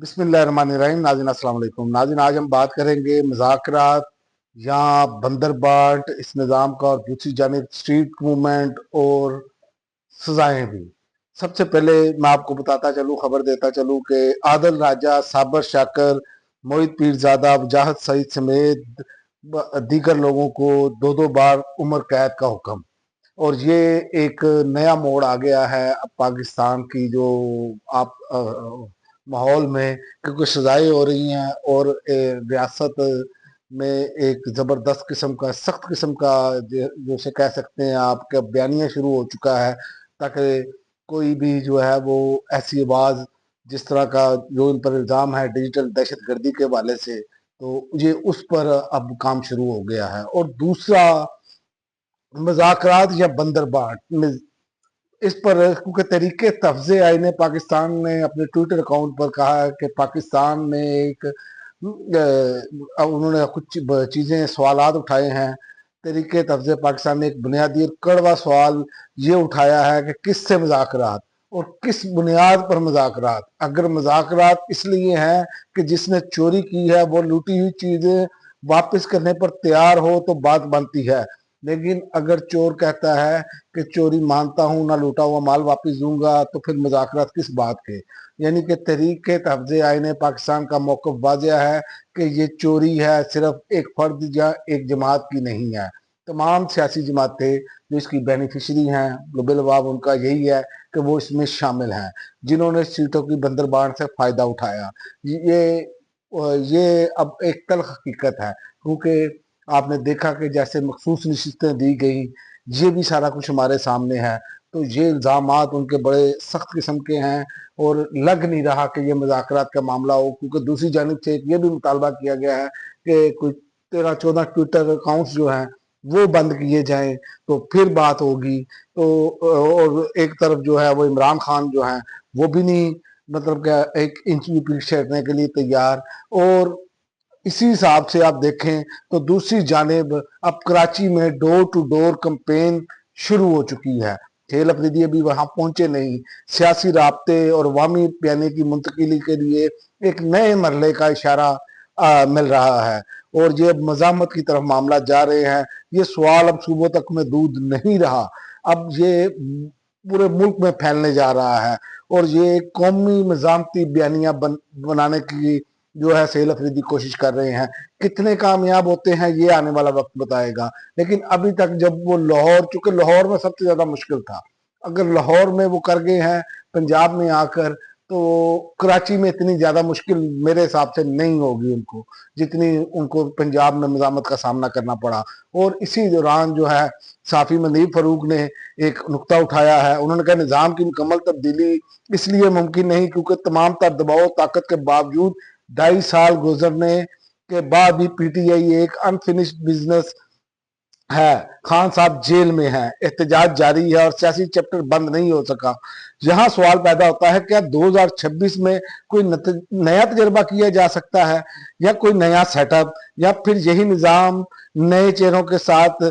बिस्मिल्लाहिर्रहमानिर्रहीम। नाज़रीन अस्सलाम वालेकुम। नाज़रीन आज हम बात करेंगे मुज़ाकरात या बंदर बाट इस निज़ाम का, और दूसरी जानिब स्ट्रीट मूवमेंट और सजाएं भी। सबसे पहले मैं आपको बताता चलूँ, खबर देता चलूँ कि आदल राजा, साबर शाकर, मोहित पीरजादा, वजाहत सईद समेत दीगर लोगों को दो दो बार उम्र कैद का हुक्म। और ये एक नया मोड़ आ गया है अब पाकिस्तान की जो आप माहौल में, क्योंकि सजाएं हो रही हैं और रियासत में एक ज़बरदस्त किस्म का, सख्त किस्म का, जैसे कह सकते हैं आप, कि बयानिया शुरू हो चुका है, ताकि कोई भी जो है वो ऐसी आवाज़, जिस तरह का जो इन पर इल्ज़ाम है डिजिटल दहशत गर्दी के हवाले से, तो ये उस पर अब काम शुरू हो गया है। और दूसरा मजाकरात या बंदरबाट इस पर, क्योंकि तरीके तफज़े आईने पाकिस्तान ने अपने ट्विटर अकाउंट पर कहा है कि पाकिस्तान में एक उन्होंने कुछ चीज़ें, सवालात उठाए हैं। तरीके तफज़े पाकिस्तान ने एक बुनियादी और कड़वा सवाल ये उठाया है कि किससे मजाकरात और किस बुनियाद पर मजाकरात। अगर मजाकरात इसलिए हैं कि जिसने चोरी की है वो लूटी हुई चीज़ें वापस करने पर तैयार हो तो बात बनती है, लेकिन अगर चोर कहता है कि चोरी मानता हूं, ना लूटा हुआ माल वापस दूंगा, तो फिर मुज़ाकरात किस बात के। यानी कि तहरीक तहफ़्ज़े आईन पाकिस्तान का मौक़िफ़ वाज़ेह है कि ये चोरी है, सिर्फ एक फर्द या एक जमात की नहीं है। तमाम सियासी जमातें जो इसकी बेनिफिशरी हैं, बिलवाब उनका यही है कि वो इसमें शामिल हैं, जिन्होंने सीटों की बंदरबांट से फ़ायदा उठाया। ये अब एक तल्ख़ हकीकत है, क्योंकि आपने देखा कि जैसे मखसूस नशिस्तें दी गई, ये भी सारा कुछ हमारे सामने है। तो ये इल्ज़ामात उनके बड़े सख्त किस्म के हैं, और लग नहीं रहा कि ये मुज़ाकरात का मामला हो, क्योंकि दूसरी जानिब से ये भी मुतालबा किया गया है कि कोई 13-14 ट्विटर अकाउंट्स जो हैं वो बंद किए जाएं, तो फिर बात होगी। तो और एक तरफ जो है वो इमरान खान जो है वो भी नहीं, मतलब क्या, एक इंच भी पीछे हटने के लिए तैयार। और इसी हिसाब से आप देखें तो दूसरी जानिब अब कराची में डोर टू डोर कैंपेन शुरू हो चुकी है। खेल अफरीदी अभी वहां पहुंचे नहीं। सियासी राब्ते और अवामी बयानी की मुंतकिली के लिए एक नए मरहले का इशारा मिल रहा है, और ये मजामत की तरफ मामला जा रहे हैं। ये सवाल अब सूबों तक में दूध नहीं रहा, अब ये पूरे मुल्क में फैलने जा रहा है, और ये कौमी मजामती बयानिया बनाने की जो है सेल अफरीदी कोशिश कर रहे हैं। कितने कामयाब होते हैं ये आने वाला वक्त बताएगा, लेकिन अभी तक जब वो लाहौर, चूंकि लाहौर में सबसे ज्यादा मुश्किल था, अगर लाहौर में वो कर गए हैं पंजाब में आकर, तो कराची में इतनी ज्यादा मुश्किल मेरे हिसाब से नहीं होगी उनको, जितनी उनको पंजाब में मजामत का सामना करना पड़ा। और इसी दौरान जो है साफी मनदीप फरूक ने एक नुक्ता उठाया है। उन्होंने कहा निज़ाम की मुकम्मल तब्दीली इसलिए मुमकिन नहीं क्योंकि तमाम तर दबाव ताकत के बावजूद 2.5 साल गुजरने के बाद भी पीटीआई एक अनफिनिश्ड बिजनेस है। खान साहब जेल में हैं, एहतजाज जारी है और सियासी चैप्टर बंद नहीं हो सका। यहाँ सवाल पैदा होता है क्या 2026 में कोई नया तजर्बा किया जा सकता है, या कोई नया सेटअप, या फिर यही निज़ाम नए चेहरों के साथ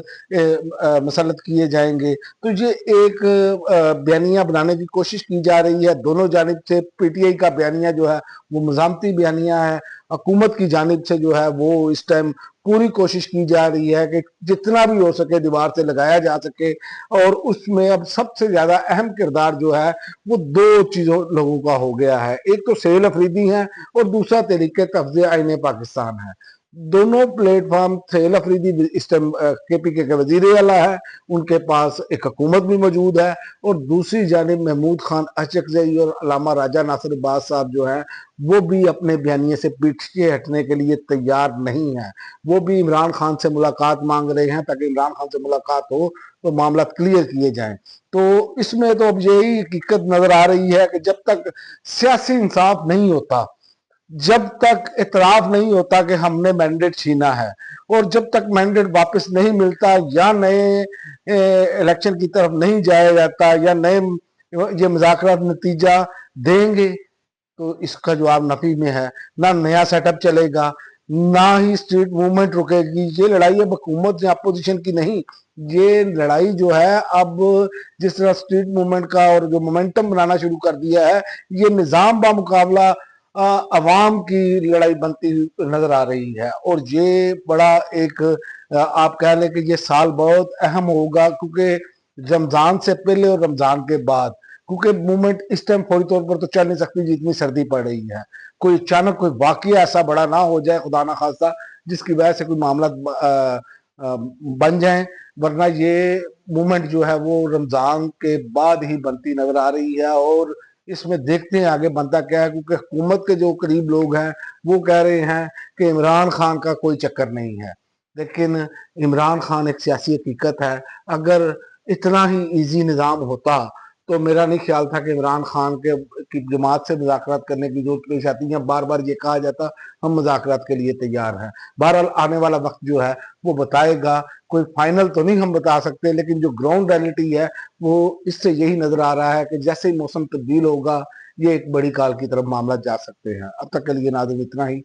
मसलत किए जाएंगे। तो ये एक बयानिया बनाने की कोशिश की जा रही है दोनों जानिब से। पीटीआई का बयानिया जो है वो मजामती बयानिया है, हुकूमत की जानिब से जो है वो इस टाइम पूरी कोशिश की जा रही है कि जितना भी हो सके दीवार से लगाया जा सके। और उसमें अब सबसे ज्यादा अहम किरदार जो है वो दो चीजों लोगों का हो गया है, एक तो सेल अफरीदी है और दूसरा तरीके तफज़े आईने पाकिस्तान है। दोनों प्लेटफॉर्म, सेल अफरीदी इस टाइम केपीके के वजीर आला है, उनके पास एक हुकूमत भी मौजूद है, और दूसरी जानिब महमूद खान अचकजई और अलामा राजा नासिर अब्बास साहब जो है वो भी अपने बयानिए से पीछे हटने के लिए तैयार नहीं है। वो भी इमरान खान से मुलाकात मांग रहे हैं, ताकि इमरान खान से मुलाकात हो तो मामला क्लियर किए जाएं। तो इसमें तो अब यही हकीकत नजर आ रही है कि जब तक सियासी इंसाफ नहीं होता, जब तक इतराफ नहीं होता कि हमने मैंडेट छीना है, और जब तक मैंडेट वापस नहीं मिलता, या नए इलेक्शन की तरफ नहीं जाया जाता, या नए ये मुज़ाकरात नतीजा देंगे, तो इसका जवाब नफी में है। ना नया सेटअप चलेगा, ना ही स्ट्रीट मूवमेंट रुकेगी। ये लड़ाई अब हुकूमत या अपोजिशन की नहीं, ये लड़ाई जो है अब जिस तरह स्ट्रीट मूवमेंट का और जो मोमेंटम बनाना शुरू कर दिया है, ये निज़ाम बा मुकाबला अवाम की लड़ाई बनती हुई नजर आ रही है। और ये बड़ा एक आप कह लें कि ये साल बहुत अहम होगा, क्योंकि रमजान से पहले और रमजान के बाद, क्योंकि मूवमेंट इस टाइम फौरी तौर पर तो चल नहीं सकती जितनी सर्दी पड़ रही है। कोई अचानक कोई वाकया ऐसा बड़ा ना हो जाए, खुदा ना खास्ता, जिसकी वजह से कोई मामला बन जाए, वरना ये मूवमेंट जो है वो रमजान के बाद ही बनती नजर आ रही है। और इसमें देखते हैं आगे बनता क्या है, क्योंकि हुकूमत के जो करीब लोग हैं वो कह रहे हैं कि इमरान खान का कोई चक्कर नहीं है, लेकिन इमरान खान एक सियासी हकीकत है। अगर इतना ही इजी निज़ाम होता तो मेरा नहीं ख्याल था कि इमरान खान के की जमात से मुज़ाकरात करने की जरूरत पेश आती है। बार बार ये कहा जाता हम मुज़ाकरात के लिए तैयार हैं। बहरहाल आने वाला वक्त जो है वो बताएगा। कोई फाइनल तो नहीं हम बता सकते, लेकिन जो ग्राउंड रियलिटी है वो इससे यही नजर आ रहा है कि जैसे ही मौसम तब्दील होगा ये एक बड़ी काल की तरफ मामला जा सकते हैं। अब तक के लिए नाज़रीन इतना ही।